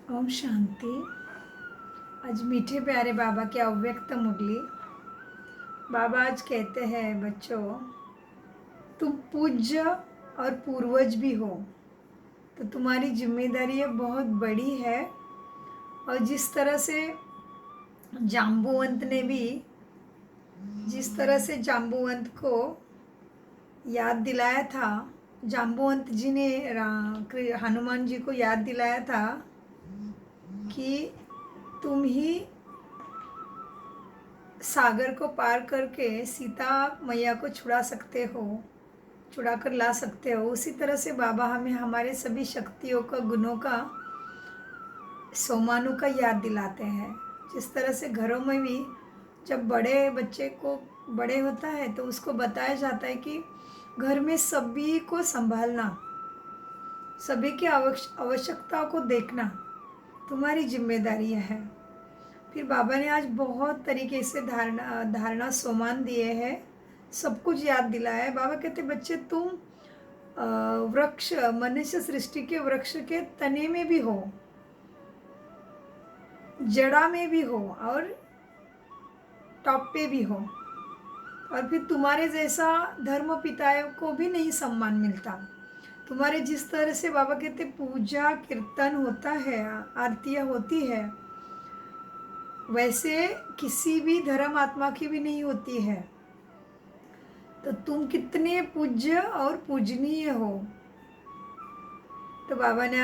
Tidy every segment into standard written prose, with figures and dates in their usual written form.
ओम शांति। आज मीठे प्यारे बाबा की अव्यक्त मुरली। बाबा आज कहते हैं, बच्चों तुम पूज्य और पूर्वज भी हो, तो तुम्हारी जिम्मेदारी ये बहुत बड़ी है। और जाम्बुवंत ने भी जिस तरह से जाम्बुवंत को याद दिलाया था, जाम्बुवंत जी ने हनुमान जी को याद दिलाया था कि तुम ही सागर को पार करके सीता मैया को छुड़ा कर ला सकते हो। उसी तरह से बाबा हमें हमारे सभी शक्तियों का, गुणों का, सोमानु का याद दिलाते हैं। जिस तरह से घरों में भी जब बड़े बच्चे को बड़े होता है तो उसको बताया जाता है कि घर में सभी को संभालना, सभी की आवश्यकताओं को देखना तुम्हारी जिम्मेदारी है। फिर बाबा ने आज बहुत तरीके से धारणा सोमान दिए हैं, सब कुछ याद दिलाया है। बाबा कहते बच्चे तुम वृक्ष, मनुष्य सृष्टि के वृक्ष के तने में भी हो, जड़ा में भी हो और टॉप पे भी हो। और फिर तुम्हारे जैसा धर्म पिताओं को भी नहीं सम्मान मिलता। तुम्हारे जिस तरह से बाबा कहते पूजा कीर्तन होता है, आरतियाँ होती है, वैसे किसी भी धर्म आत्मा की भी नहीं होती है। तो तुम कितने पूज्य और पूजनीय हो। तो बाबा ने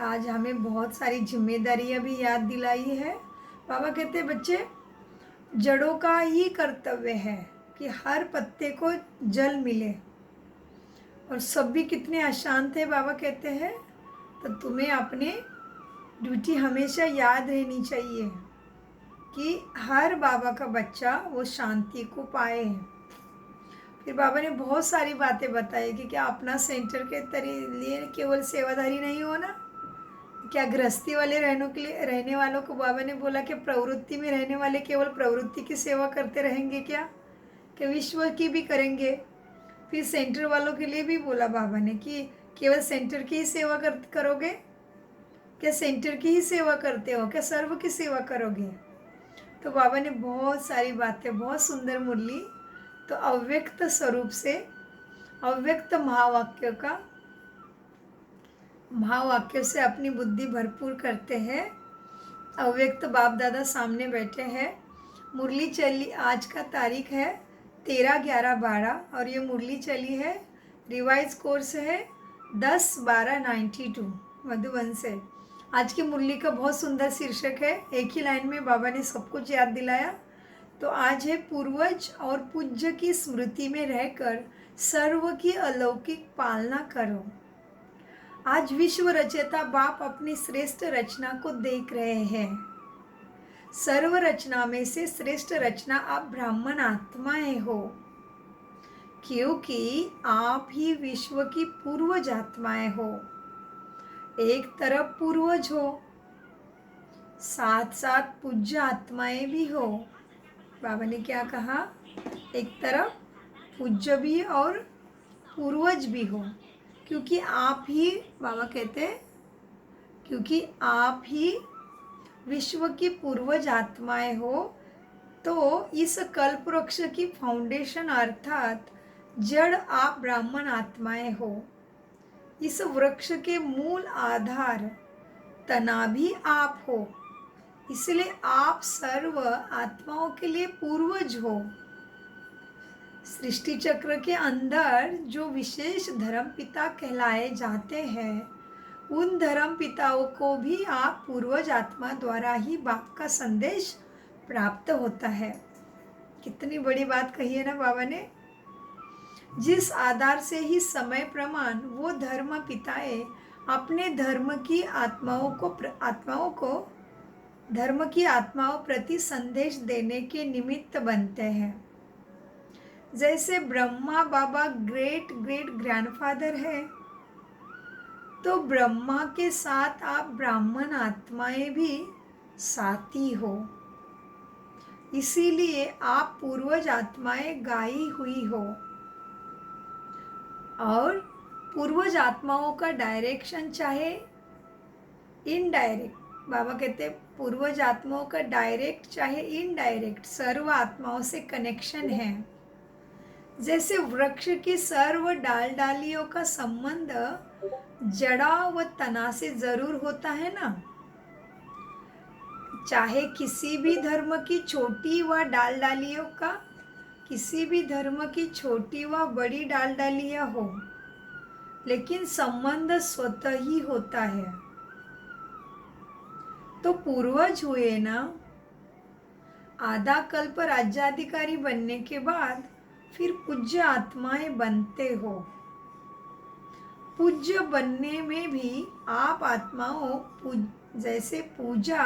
आज हमें बहुत सारी जिम्मेदारियां भी याद दिलाई है। बाबा कहते हैं बच्चे जड़ों का ही कर्तव्य है कि हर पत्ते को जल मिले। और सब भी कितने अशांत है बाबा कहते हैं, तो तुम्हें अपने ड्यूटी हमेशा याद रहनी चाहिए कि हर बाबा का बच्चा वो शांति को पाए। फिर बाबा ने बहुत सारी बातें बताई कि क्या अपना सेंटर के लिए केवल सेवाधारी नहीं होना, क्या गृहस्थी वाले रहने वालों को बाबा ने बोला कि प्रवृत्ति में रहने वाले केवल प्रवृत्ति की सेवा करते रहेंगे क्या विश्व की भी करेंगे। फिर सेंटर वालों के लिए भी बोला बाबा ने कि केवल सेंटर की ही सेवा करोगे, क्या सेंटर की ही सेवा करते हो, क्या सर्व की सेवा करोगे। तो बाबा ने बहुत सारी बातें, बहुत सुंदर मुरली। तो अव्यक्त स्वरूप से अव्यक्त महावाक्य से अपनी बुद्धि भरपूर करते हैं। अव्यक्त बाप दादा सामने बैठे हैं। मुरली चली, आज का तारीख है 13/11/12 और ये मुरली चली है, रिवाइज कोर्स है 10/12/92 मधुबन से। आज की मुरली का बहुत सुंदर शीर्षक है, एक ही लाइन में बाबा ने सब कुछ याद दिलाया। तो आज है पूर्वज और पूज्य की स्मृति में रहकर सर्व की अलौकिक पालना करो। आज विश्व रचयिता बाप अपनी श्रेष्ठ रचना को देख रहे हैं। सर्व रचना में से श्रेष्ठ रचना आप ब्राह्मण आत्माएं हो, क्योंकि आप ही विश्व की पूर्वज आत्माएं हो। एक तरफ पूर्वज हो, साथ साथ पूज्य आत्माएं भी हो। बाबा ने क्या कहा, एक तरफ पूज्य भी और पूर्वज भी हो, क्योंकि आप ही, बाबा कहते हैं, क्योंकि आप ही विश्व की पूर्वज आत्माएं हो। तो इस कल्प वृक्ष की फाउंडेशन अर्थात जड़ आप ब्राह्मण आत्माएं हो। इस वृक्ष के मूल आधार तना भी आप हो, इसलिए आप सर्व आत्माओं के लिए पूर्वज हो। सृष्टि चक्र के अंदर जो विशेष धर्म पिता कहलाए जाते हैं, उन धर्म पिताओं को भी आप पूर्वज आत्मा द्वारा ही बाप का संदेश प्राप्त होता है। कितनी बड़ी बात कही है ना बाबा ने। जिस आधार से ही समय प्रमाण वो धर्म पिताएं अपने धर्म की आत्माओं प्रति संदेश देने के निमित्त बनते हैं। जैसे ब्रह्मा बाबा ग्रेट ग्रेट ग्रैंडफादर है, तो ब्रह्मा के साथ आप ब्राह्मण आत्माएं भी साथी हो। इसीलिए आप पूर्वज आत्माएं गाई हुई हो। और पूर्वज आत्माओं का डायरेक्शन चाहे इनडायरेक्ट, बाबा कहते हैं पूर्वज आत्माओं का डायरेक्ट चाहे इनडायरेक्ट सर्व आत्माओं से कनेक्शन है। जैसे वृक्ष की सर्व डाल डालियों का संबंध जड़ा व तना से जरूर होता है ना। चाहे किसी भी धर्म की छोटी व डाल डालियों का, किसी भी धर्म की छोटी व बड़ी डाल डालियां हो, लेकिन संबंध स्वतः ही होता है। तो पूर्वज हुए ना, आधा कल्प राज्याधिकारी बनने के बाद फिर पूज्य आत्माएं बनते हो। पूज्य बनने में भी आप आत्माओं जैसे पूजा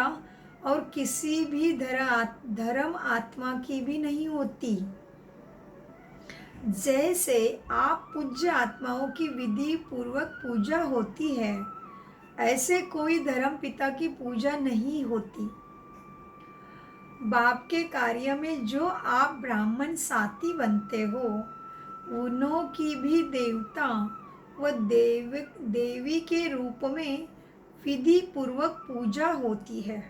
और किसी भी धर्म आत्मा की भी नहीं होती। जैसे आप पूज्य आत्माओं की विधि पूर्वक पूजा होती है, ऐसे कोई धर्म पिता की पूजा नहीं होती। बाप के कार्य में जो आप ब्राह्मण साथी बनते हो, उन्हों की भी देवता व देवी के रूप में विधि पूर्वक पूजा होती है।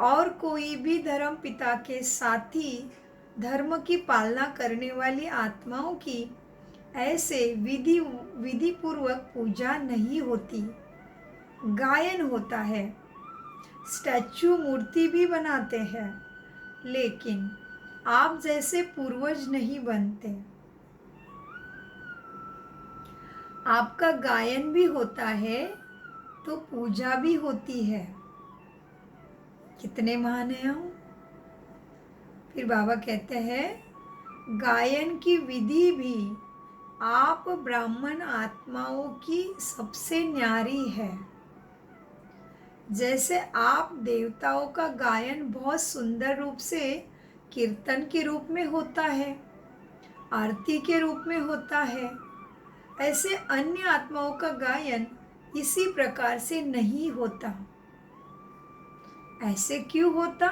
और कोई भी धर्म पिता के साथी धर्म की पालना करने वाली आत्माओं की ऐसे विधि पूर्वक पूजा नहीं होती। गायन होता है, स्टैचू मूर्ति भी बनाते हैं, लेकिन आप जैसे पूर्वज नहीं बनते। आपका गायन भी होता है तो पूजा भी होती है। कितने महान हैं हम। फिर बाबा कहते हैं गायन की विधि भी आप ब्राह्मण आत्माओं की सबसे न्यारी है। जैसे आप देवताओं का गायन बहुत सुंदर रूप से कीर्तन के रूप में होता है, आरती के रूप में होता है, ऐसे अन्य आत्माओं का गायन इसी प्रकार से नहीं होता। ऐसे क्यों होता?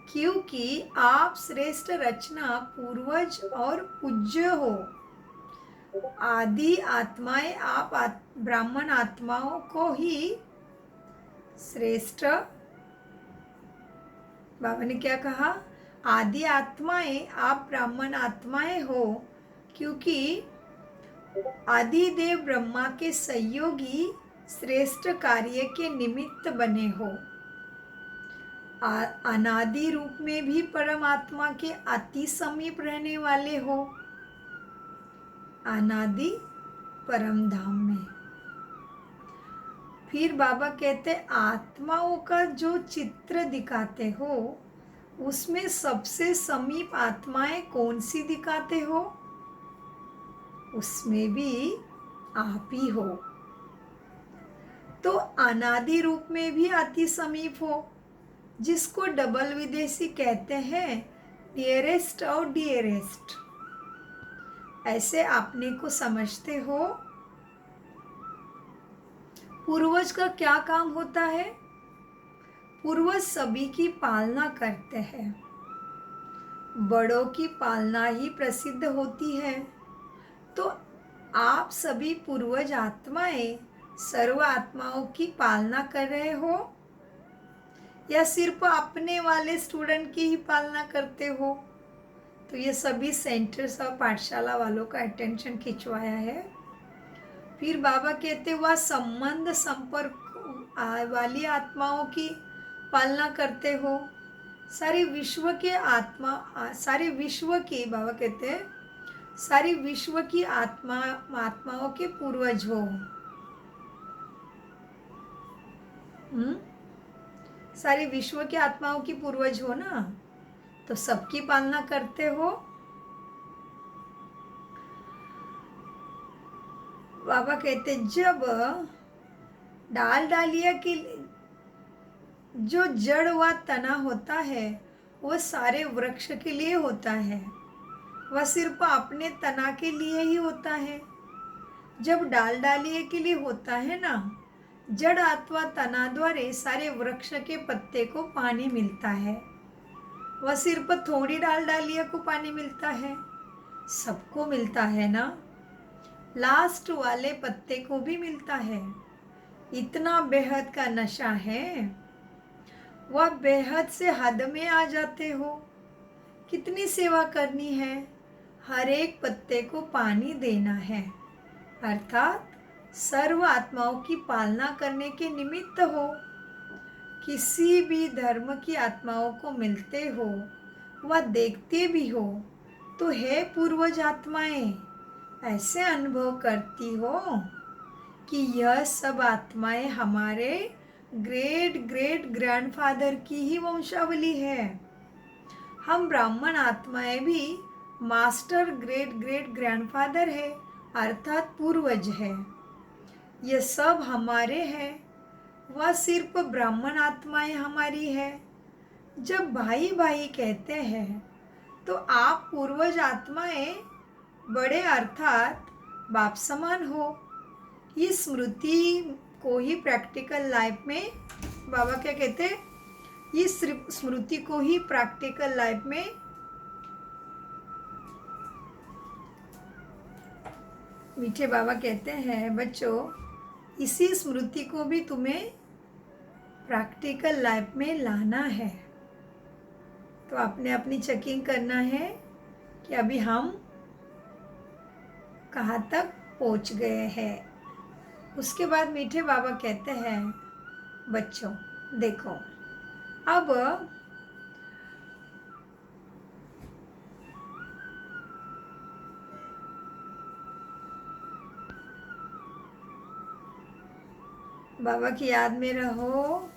क्योंकि आप श्रेष्ठ रचना पूर्वज और पूज्य हो। आदि आत्माएं आप ब्राह्मण आत्माओं को ही श्रेष्ठ, बाबा ने क्या कहा? आदि आत्माएं आप ब्राह्मण आत्माएं हो, क्योंकि आदि देव ब्रह्मा के सहयोगी श्रेष्ठ कार्य के निमित्त बने हो। अनादि रूप में भी परमात्मा के अति समीप रहने वाले हो, अनादि परम धाम में। फिर बाबा कहते आत्माओं का जो चित्र दिखाते हो, उसमें सबसे समीप आत्माएं कौन सी दिखाते हो? उसमें भी आप ही हो। तो अनादि रूप में भी अति समीप हो, जिसको डबल विदेशी कहते हैं, नियरेस्ट और डियरेस्ट। ऐसे अपने को समझते हो। पूर्वज का क्या काम होता है? पूर्वज सभी की पालना करते हैं। बड़ों की पालना ही प्रसिद्ध होती है। तो आप सभी पूर्वज आत्माएं सर्व आत्माओं की पालना कर रहे हो, या सिर्फ अपने वाले स्टूडेंट की ही पालना करते हो? तो ये सभी सेंटर्स और पाठशाला वालों का अटेंशन खिंचवाया है। फिर बाबा कहते वह संबंध संपर्क वाली आत्माओं की पालना करते हो। सारी विश्व के सारे विश्व की, बाबा कहते हैं सारी विश्व की आत्माओं के पूर्वज हो। सारी विश्व की आत्माओं की पूर्वज हो ना, तो सबकी पालना करते हो। बाबा कहते जब डाल डालिया की जो जड़ व तना होता है, वह सारे वृक्ष के लिए होता है, वह सिर्फ अपने तना के लिए ही होता है। जब डाल डालिए के लिए होता है ना, जड़ अथवा तना द्वारा सारे वृक्ष के पत्ते को पानी मिलता है। वह सिर्फ थोड़ी डाल डालिया को पानी मिलता है? सबको मिलता है ना। लास्ट वाले पत्ते को भी मिलता है, इतना बेहद का नशा है, वह बेहद से हद में आ जाते हो। कितनी सेवा करनी है, हर एक पत्ते को पानी देना है, अर्थात सर्व आत्माओं की पालना करने के निमित्त हो। किसी भी धर्म की आत्माओं को मिलते हो, वह देखते भी हो तो हे पूर्वज आत्माएं, ऐसे अनुभव करती हो कि यह सब आत्माएं हमारे ग्रेट ग्रेट ग्रैंडफादर की ही वंशावली है। हम ब्राह्मण आत्माएं भी मास्टर ग्रेट ग्रेट ग्रैंडफादर है, अर्थात पूर्वज है। ये सब हमारे हैं, वह सिर्फ ब्राह्मण आत्माएं हमारी है। जब भाई भाई कहते हैं तो आप पूर्वज आत्माएं बड़े अर्थात बाप समान हो। इस स्मृति को ही प्रैक्टिकल लाइफ में बाबा क्या कहते हैं, इस स्मृति को ही प्रैक्टिकल लाइफ में मीठे बाबा कहते हैं, बच्चों इसी स्मृति को भी तुम्हें प्रैक्टिकल लाइफ में लाना है। तो आपने अपनी चेकिंग करना है कि अभी हम कहाँ तक पहुँच गए हैं। उसके बाद मीठे बाबा कहते हैं, बच्चों देखो अब बाबा की याद में रहो।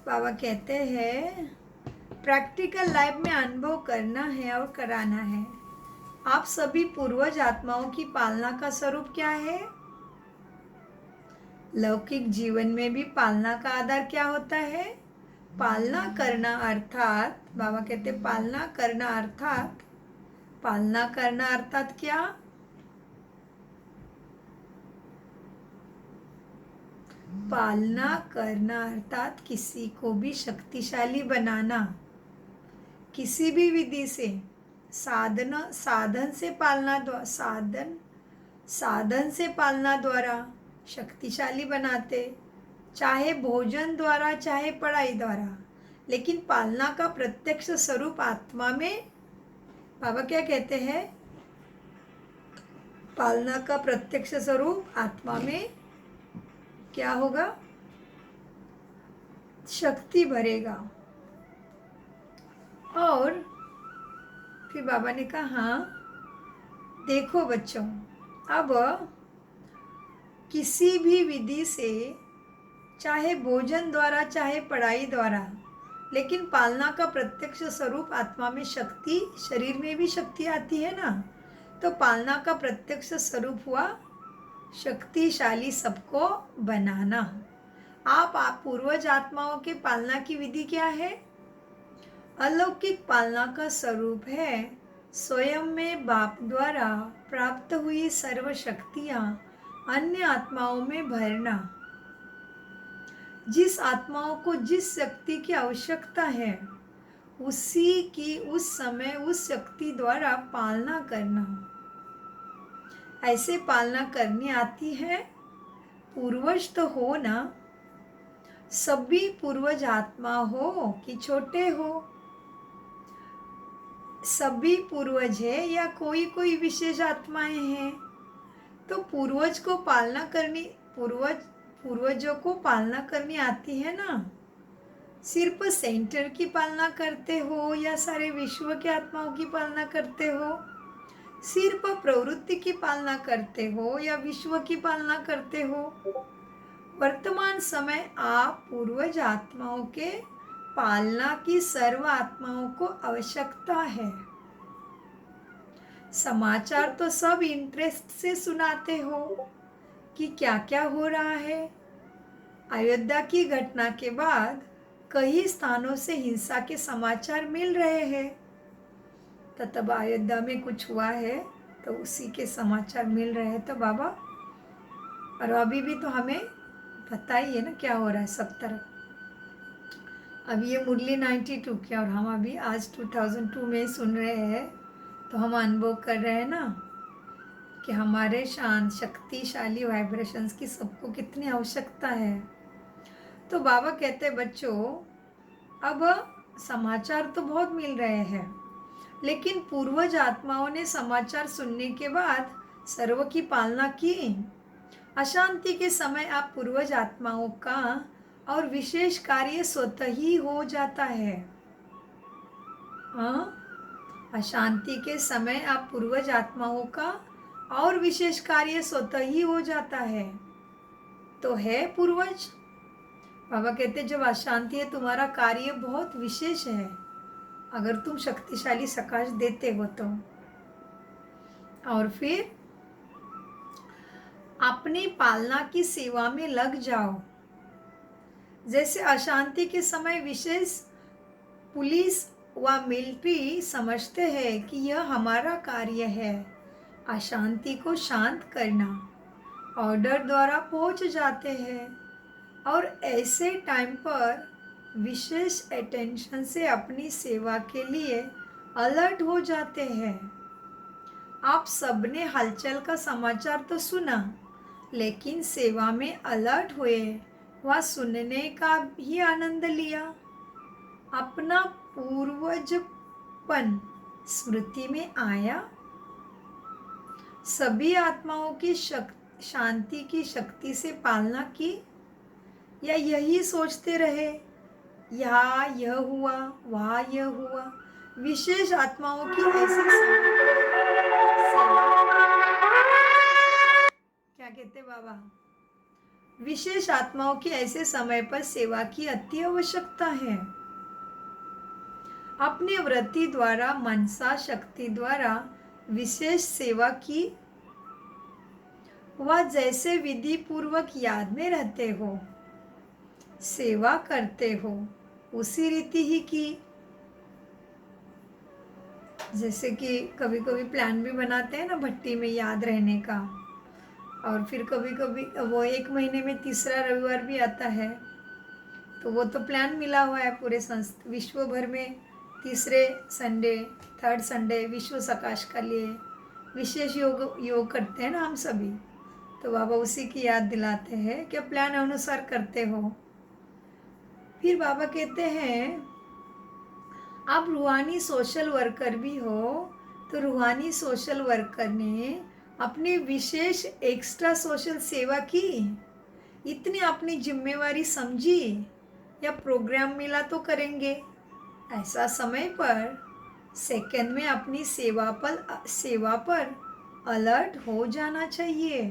बाबा कहते हैं प्रैक्टिकल लाइफ में अनुभव करना है और कराना है। आप सभी पूर्वज आत्माओं की पालना का स्वरूप क्या है? लौकिक जीवन में भी पालना का आधार क्या होता है? पालना करना अर्थात बाबा कहते पालना करना अर्थात क्या? पालना करना अर्थात किसी को भी शक्तिशाली बनाना, किसी भी विधि से साधन से पालना द्वारा शक्तिशाली बनाते, चाहे भोजन द्वारा चाहे पढ़ाई द्वारा। लेकिन पालना का प्रत्यक्ष स्वरूप आत्मा में बाबा क्या कहते हैं? पालना का प्रत्यक्ष स्वरूप आत्मा में क्या होगा? शक्ति भरेगा। और फिर बाबा ने कहा हाँ देखो बच्चों, अब किसी भी विधि से चाहे भोजन द्वारा चाहे पढ़ाई द्वारा, लेकिन पालना का प्रत्यक्ष स्वरूप आत्मा में शक्ति, शरीर में भी शक्ति आती है ना। तो पालना का प्रत्यक्ष स्वरूप हुआ शक्तिशाली सबको बनाना। आप पूर्वज आत्माओं के पालना की विधि क्या है? अलौकिक पालना का स्वरूप है स्वयं में बाप द्वारा प्राप्त हुई सर्व शक्तियाँ अन्य आत्माओं में भरना। जिस आत्माओं को जिस शक्ति की आवश्यकता है उसी की उस समय उस शक्ति द्वारा पालना करना। ऐसे पालना करनी आती है? पूर्वज तो हो ना, सभी पूर्वज आत्मा हो कि छोटे हो, सभी पूर्वज है या कोई कोई विशेष आत्माएं हैं। तो पूर्वजों को पालना करनी आती है ना। सिर्फ सेंटर की पालना करते हो या सारे विश्व के आत्माओं की पालना करते हो? सिर्फ प्रवृत्ति की पालना करते हो या विश्व की पालना करते हो? वर्तमान समय आप पूर्वज आत्माओं के पालना की सर्व आत्माओं को आवश्यकता है। समाचार तो सब इंटरेस्ट से सुनाते हो कि क्या क्या हो रहा है। अयोध्या की घटना के बाद कई स्थानों से हिंसा के समाचार मिल रहे हैं। तो तब अयोध्या में कुछ हुआ है तो उसी के समाचार मिल रहे हैं। तो बाबा और अभी भी तो हमें पता ही है ना क्या हो रहा है सब तरफ। अभी ये मुरली 92 की और हम अभी आज 2002 में सुन रहे हैं, तो हम अनुभव कर रहे हैं ना। कि हमारे शांत शक्तिशाली वाइब्रेशंस की सबको कितनी आवश्यकता है। तो बाबा कहते हैं बच्चों, अब समाचार तो बहुत मिल रहे हैं, लेकिन पूर्वज आत्माओं ने समाचार सुनने के बाद सर्व की पालना की। अशांति के समय आप पूर्वज आत्माओं का और विशेष कार्य स्वतः ही हो जाता है। हाँ, अशांति के समय आप पूर्वज आत्माओं का और विशेष कार्य स्वतः ही हो जाता है। तो है पूर्वज, बाबा कहते जब अशांति है तुम्हारा कार्य बहुत विशेष है, अगर तुम शक्तिशाली सकाश देते हो तो। और फिर अपनी पालना की सेवा में लग जाओ। जैसे अशांति के समय विशेष पुलिस व मिलिट्री समझते हैं कि यह हमारा कार्य है अशांति को शांत करना, ऑर्डर द्वारा पहुंच जाते हैं और ऐसे टाइम पर विशेष अटेंशन से अपनी सेवा के लिए अलर्ट हो जाते हैं। आप सबने हलचल का समाचार तो सुना, लेकिन सेवा में अलर्ट हुए, वह सुनने का भी आनंद लिया। अपना पूर्वजपन स्मृति में आया। सभी आत्माओं की शांति की शक्ति से पालना की, या यही सोचते रहे यहाँ यह हुआ वहाँ यह हुआ। विशेष आत्माओं की ऐसी क्या कहते बाबा, विशेष आत्माओं की ऐसे समय पर सेवा की अति आवश्यकता है। अपने वृत्ति द्वारा मनसा शक्ति द्वारा विशेष सेवा की, वह जैसे विधि पूर्वक याद में रहते हो, सेवा करते हो, उसी रीति ही की। जैसे कि कभी कभी प्लान भी बनाते हैं ना भट्टी में याद रहने का, और फिर कभी कभी वो 1 महीने में तीसरा रविवार भी आता है, तो वो तो प्लान मिला हुआ है पूरे विश्व भर में तीसरे संडे, थर्ड संडे विश्व सकाश का लिए विशेष योग करते हैं ना हम सभी। तो बाबा उसी की याद दिलाते हैं कि प्लान अनुसार करते हो। फिर बाबा कहते हैं आप रूहानी सोशल वर्कर भी हो, तो रूहानी सोशल वर्कर ने अपनी विशेष एक्स्ट्रा सोशल सेवा की, इतनी अपनी जिम्मेवारी समझी, या प्रोग्राम मिला तो करेंगे, ऐसा समय पर सेकंड में अपनी सेवा पर अलर्ट हो जाना चाहिए।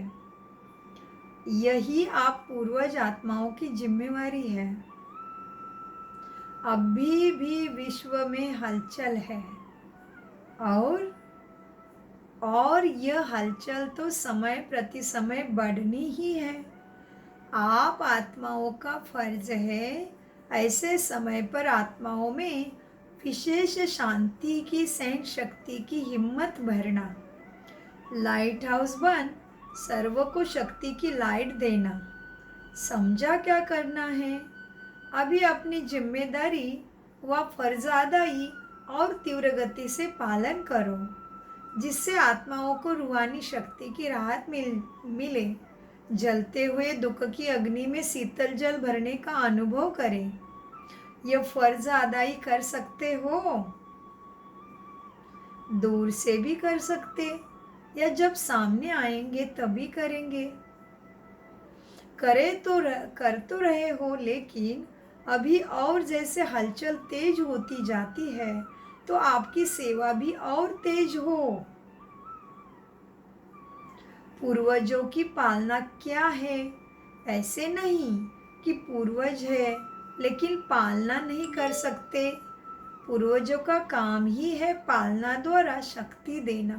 यही आप पूर्वज आत्माओं की जिम्मेवारी है। अभी भी विश्व में हलचल है, और यह हलचल तो समय प्रति समय बढ़नी ही है। आप आत्माओं का फर्ज है ऐसे समय पर आत्माओं में विशेष शांति की सहन शक्ति की हिम्मत भरना, लाइट हाउस बन सर्व को शक्ति की लाइट देना। समझा क्या करना है? अभी अपनी जिम्मेदारी व फर्ज अदाई और तीव्र गति से पालन करो, जिससे आत्माओं को रूहानी शक्ति की राहत मिले। जलते हुए दुख की अग्नि में शीतल जल भरने का अनुभव करें। यह फर्ज अदाई कर सकते हो, दूर से भी कर सकते, या जब सामने आएंगे तभी करेंगे। कर तो रहे हो, लेकिन अभी और जैसे हलचल तेज होती जाती है तो आपकी सेवा भी और तेज हो। पूर्वजों की पालना क्या है? ऐसे नहीं कि पूर्वज है लेकिन पालना नहीं कर सकते। पूर्वजों का काम ही है पालना द्वारा शक्ति देना।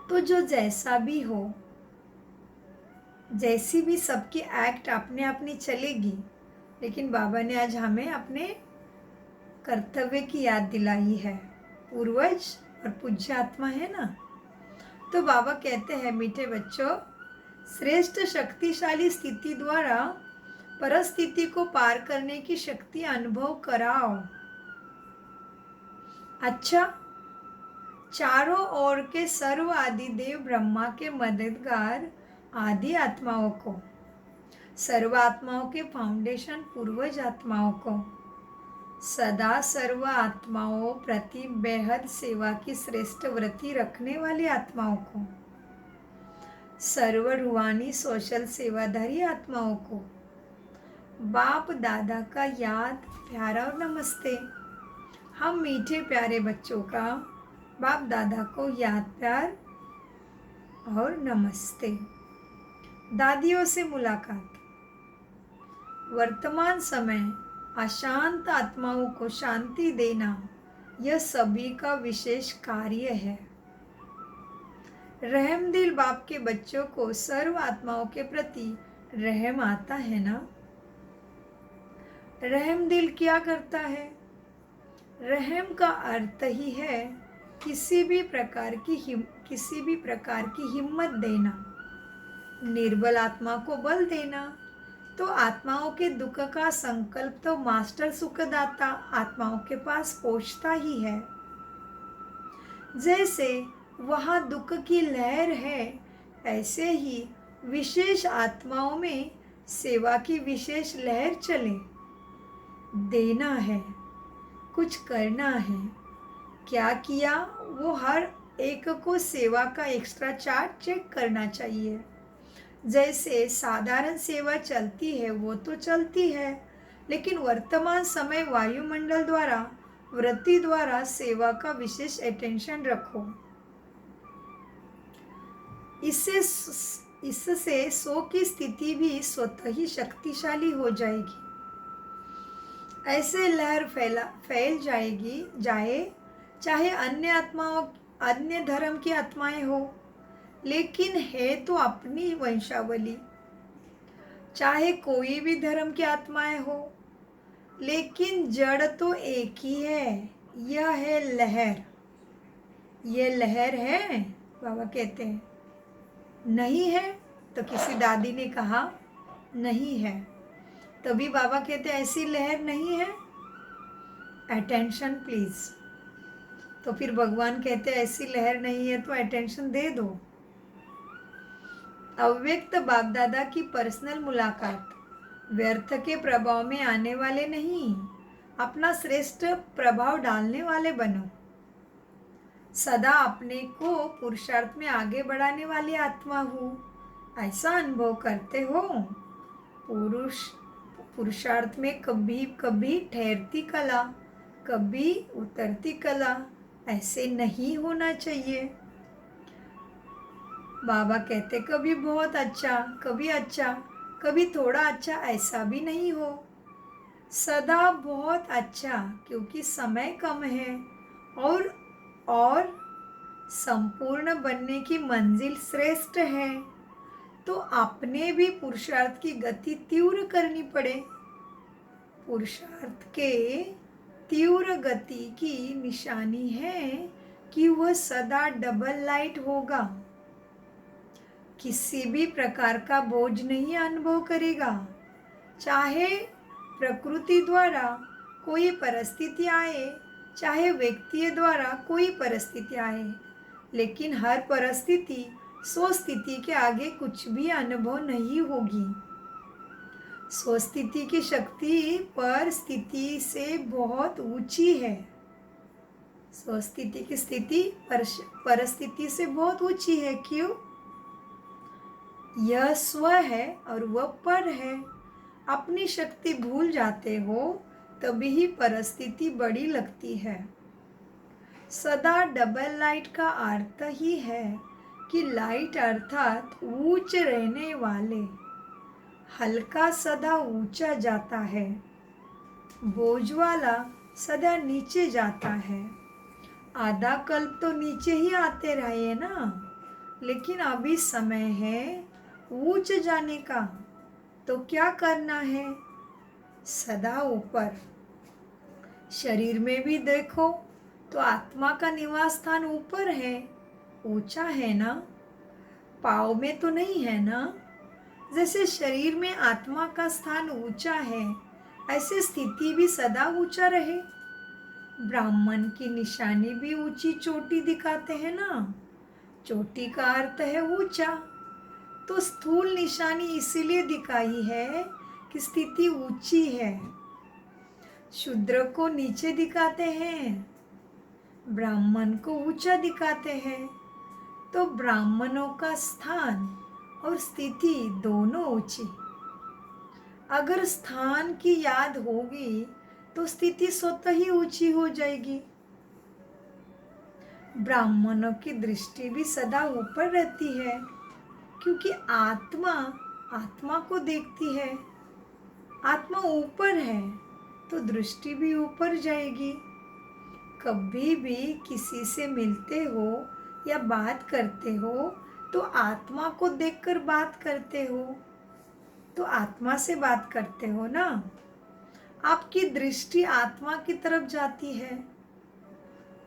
तो जो जैसा भी हो, जैसी भी सबकी एक्ट अपने अपनी चलेगी, लेकिन बाबा ने आज हमें अपने कर्तव्य की याद दिलाई है। पूर्वज और पूज्य आत्मा है ना। तो बाबा कहते हैं मीठे बच्चों, श्रेष्ठ शक्तिशाली स्थिति द्वारा परिस्थिति को पार करने की शक्ति अनुभव कराओ। अच्छा, चारों ओर के सर्व आदि देव ब्रह्मा के मददगार आदि आत्माओं को, सर्व आत्माओं के फाउंडेशन पूर्वज आत्माओं को, सदा सर्व आत्माओं प्रति बेहद सेवा की श्रेष्ठ व्रति रखने वाली आत्माओं को, सर्व रूहानी सोशल सेवाधारी आत्माओं को बाप दादा का याद प्यारा और नमस्ते। हम मीठे प्यारे बच्चों का बाप दादा को याद प्यार और नमस्ते। दादियों से मुलाकात। वर्तमान समय अशांत आत्माओं को शांति देना यह सभी का विशेष कार्य है। रहमदिल बाप के बच्चों को सर्व आत्माओं के प्रति रहम आता है ना। रहमदिल क्या करता है? रहम का अर्थ ही है किसी भी प्रकार की हिम्मत देना, निर्बल आत्मा को बल देना। तो आत्माओं के दुख का संकल्प तो मास्टर सुखदाता आत्माओं के पास पहुंचता ही है। जैसे वहाँ दुख की लहर है, ऐसे ही विशेष आत्माओं में सेवा की विशेष लहर चले। देना है, कुछ करना है, क्या किया वो हर एक को सेवा का एक्स्ट्रा चार्ज चेक करना चाहिए। जैसे साधारण सेवा चलती है वो तो चलती है, लेकिन वर्तमान समय वायुमंडल द्वारा वृत्ति द्वारा सेवा का विशेष अटेंशन रखो। इससे 100 की स्थिति भी स्वतः ही शक्तिशाली हो जाएगी। ऐसे लहर फैल जाए, चाहे अन्य धर्म की आत्माएं हो, लेकिन है तो अपनी वंशावली। चाहे कोई भी धर्म की आत्माएं हो, लेकिन जड़ तो एक ही है। यह है लहर। यह लहर है, बाबा कहते हैं। नहीं है तो किसी दादी ने कहा नहीं है, तभी बाबा कहते हैं ऐसी लहर नहीं है, अटेंशन प्लीज। तो फिर भगवान कहते हैं ऐसी लहर नहीं है तो अटेंशन दे दो। अव्यक्त बाप दादा की पर्सनल मुलाकात। व्यर्थ के प्रभाव में आने वाले नहीं, अपना श्रेष्ठ प्रभाव डालने वाले बनो। सदा अपने को पुरुषार्थ में आगे बढ़ाने वाली आत्मा हो, ऐसा अनुभव करते हो। पुरुषार्थ में कभी कभी ठहरती कला, कभी उतरती कला, ऐसे नहीं होना चाहिए। बाबा कहते कभी बहुत अच्छा, कभी थोड़ा अच्छा, ऐसा भी नहीं हो। सदा बहुत अच्छा, क्योंकि समय कम है और संपूर्ण बनने की मंजिल श्रेष्ठ है। तो अपने भी पुरुषार्थ की गति तीव्र करनी पड़े। पुरुषार्थ के तीव्र गति की निशानी है कि वह सदा डबल लाइट होगा, किसी भी प्रकार का बोझ नहीं अनुभव करेगा। चाहे प्रकृति द्वारा कोई परिस्थिति आए, चाहे व्यक्ति द्वारा कोई परिस्थिति आए, लेकिन हर परिस्थिति स्वस्थिति के आगे कुछ भी अनुभव नहीं होगी। स्वस्थिति की शक्ति परिस्थिति से बहुत ऊंची है। स्वस्थिति की स्थिति परिस्थिति से बहुत ऊंची है। क्यों? यह स्व है और वह पर है। अपनी शक्ति भूल जाते हो तभी ही परिस्थिति बड़ी लगती है। सदा डबल लाइट का अर्थ ही है कि लाइट अर्थात ऊंच रहने वाले। हल्का सदा ऊंचा जाता है, बोझ वाला सदा नीचे जाता है। आधा कल्प तो नीचे ही आते रहे ना, लेकिन अभी समय है ऊंच जाने का। तो क्या करना है? सदा ऊपर। शरीर में भी देखो तो आत्मा का निवास स्थान ऊपर है, ऊंचा है ना, पाँव में तो नहीं है ना। जैसे शरीर में आत्मा का स्थान ऊंचा है, ऐसे स्थिति भी सदा ऊंचा रहे। ब्राह्मण की निशानी भी ऊंची चोटी दिखाते हैं ना। चोटी का अर्थ है ऊंचा। तो स्थूल निशानी इसीलिए दिखाई है कि स्थिति ऊंची है। शूद्र को नीचे दिखाते हैं, ब्राह्मण को ऊंचा दिखाते हैं। तो ब्राह्मणों का स्थान और स्थिति दोनों ऊंची। अगर स्थान की याद होगी तो स्थिति स्वतः ही ऊंची हो जाएगी। ब्राह्मणों की दृष्टि भी सदा ऊपर रहती है, क्योंकि आत्मा आत्मा को देखती है। आत्मा ऊपर है तो दृष्टि भी ऊपर जाएगी। कभी भी किसी से मिलते हो या बात करते हो तो आत्मा को देखकर बात करते हो, तो आत्मा से बात करते हो ना। आपकी दृष्टि आत्मा की तरफ जाती है।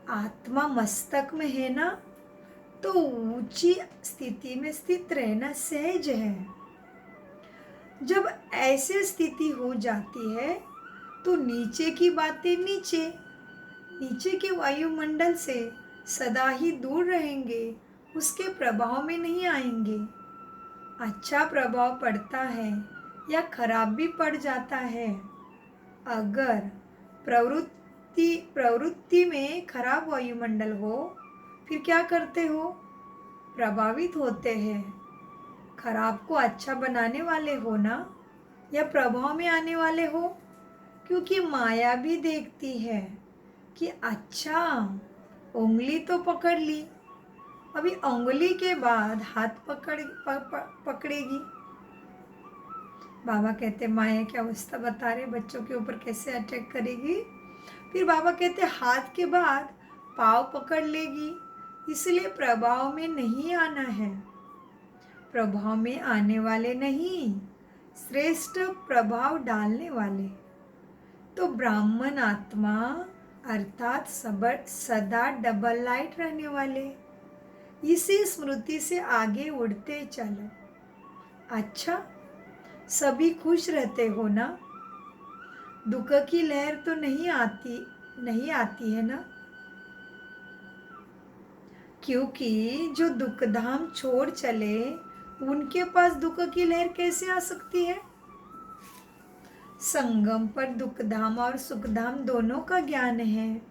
आत्मा मस्तक में है ना, तो ऊंची स्थिति में स्थित रहना सहज है। जब ऐसी स्थिति हो जाती है तो नीचे की बातें नीचे के वायुमंडल से सदा ही दूर रहेंगे, उसके प्रभाव में नहीं आएंगे। अच्छा प्रभाव पड़ता है या खराब भी पड़ जाता है। अगर प्रवृत्ति में खराब वायुमंडल हो, फिर क्या करते हो? प्रभावित होते हैं। खराब को अच्छा बनाने वाले हो ना, या प्रभाव में आने वाले हो? क्योंकि माया भी देखती है कि अच्छा उंगली तो पकड़ ली, अभी उंगली के बाद हाथ पकड़ेगी। बाबा कहते माया की अवस्था बता रहे बच्चों के ऊपर कैसे अटैक करेगी। फिर बाबा कहते हाथ के बाद पाँव पकड़ लेगी। इसलिए प्रभाव में नहीं आना है। प्रभाव में आने वाले नहीं, श्रेष्ठ प्रभाव डालने वाले। तो ब्राह्मण आत्मा अर्थात सदा डबल लाइट रहने वाले, इसी स्मृति से आगे उड़ते चलो। अच्छा, सभी खुश रहते हो ना? दुख की लहर तो नहीं आती है ना? क्योंकि जो दुख धाम छोड़ चले, उनके पास दुख की लहर कैसे आ सकती है? संगम पर दुख धाम और सुख धाम दोनों का ज्ञान है।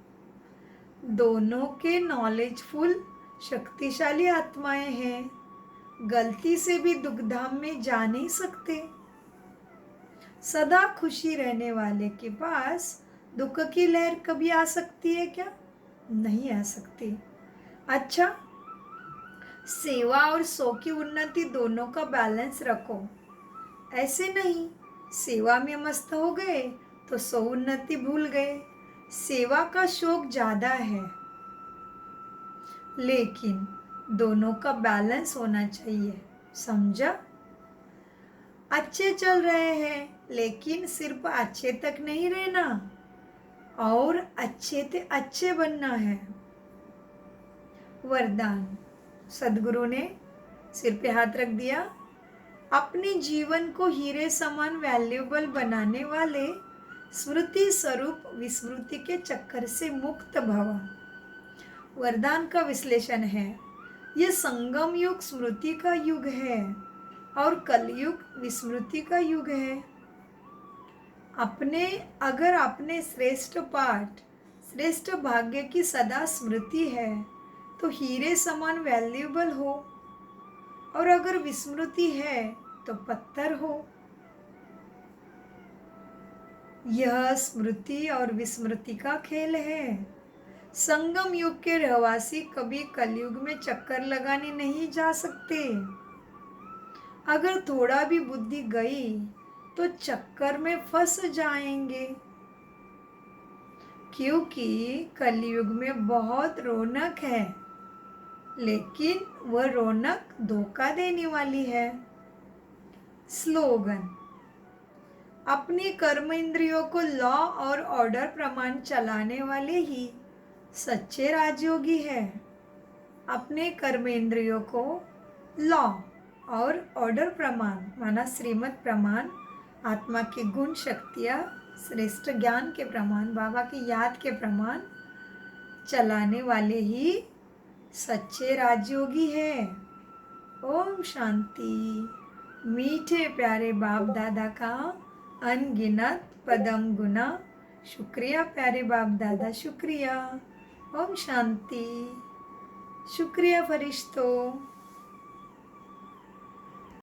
दोनों के नॉलेजफुल शक्तिशाली आत्माएं हैं। गलती से भी दुख धाम में जा नहीं सकते। सदा खुशी रहने वाले के पास दुख की लहर कभी आ सकती है क्या? नहीं आ सकती। अच्छा, सेवा और सो की उन्नति दोनों का बैलेंस रखो। ऐसे नहीं सेवा में मस्त हो गए तो सो उन्नति भूल गए। सेवा का शौक ज्यादा है, लेकिन दोनों का बैलेंस होना चाहिए। समझा? अच्छे चल रहे हैं, लेकिन सिर्फ अच्छे तक नहीं रहना, और अच्छे से अच्छे बनना है। वरदान सदगुरु ने सिर पे हाथ रख दिया। अपने जीवन को हीरे समान वैल्यूएबल बनाने वाले स्मृति स्वरूप विस्मृति के चक्कर से मुक्त भव। वरदान का विश्लेषण है, यह संगम युग स्मृति का युग है और कलयुग विस्मृति का युग है। अगर अपने श्रेष्ठ पाठ श्रेष्ठ भाग्य की सदा स्मृति है तो हीरे समान वैल्यूएबल हो, और अगर विस्मृति है तो पत्थर हो। यह स्मृति और विस्मृति का खेल है। संगम युग के रहवासी कभी कलयुग में चक्कर लगाने नहीं जा सकते। अगर थोड़ा भी बुद्धि गई तो चक्कर में फंस जाएंगे, क्योंकि कलयुग में बहुत रौनक है, लेकिन वह रौनक धोखा देने वाली है। स्लोगन, अपने कर्म इंद्रियों को लॉ और ऑर्डर प्रमाण चलाने वाले ही सच्चे राजयोगी है। अपने कर्म इंद्रियों को लॉ और ऑर्डर प्रमाण माना श्रीमत प्रमाण, आत्मा की गुण शक्तियाँ श्रेष्ठ ज्ञान के प्रमाण, बाबा की याद के प्रमाण चलाने वाले ही सच्चे राजयोगी है। ओम शांति। मीठे प्यारे बाप दादा का अनगिनत पदम गुना शुक्रिया प्यारे बाप दादा, शुक्रिया। ओम शांति। शुक्रिया फरिश्तों।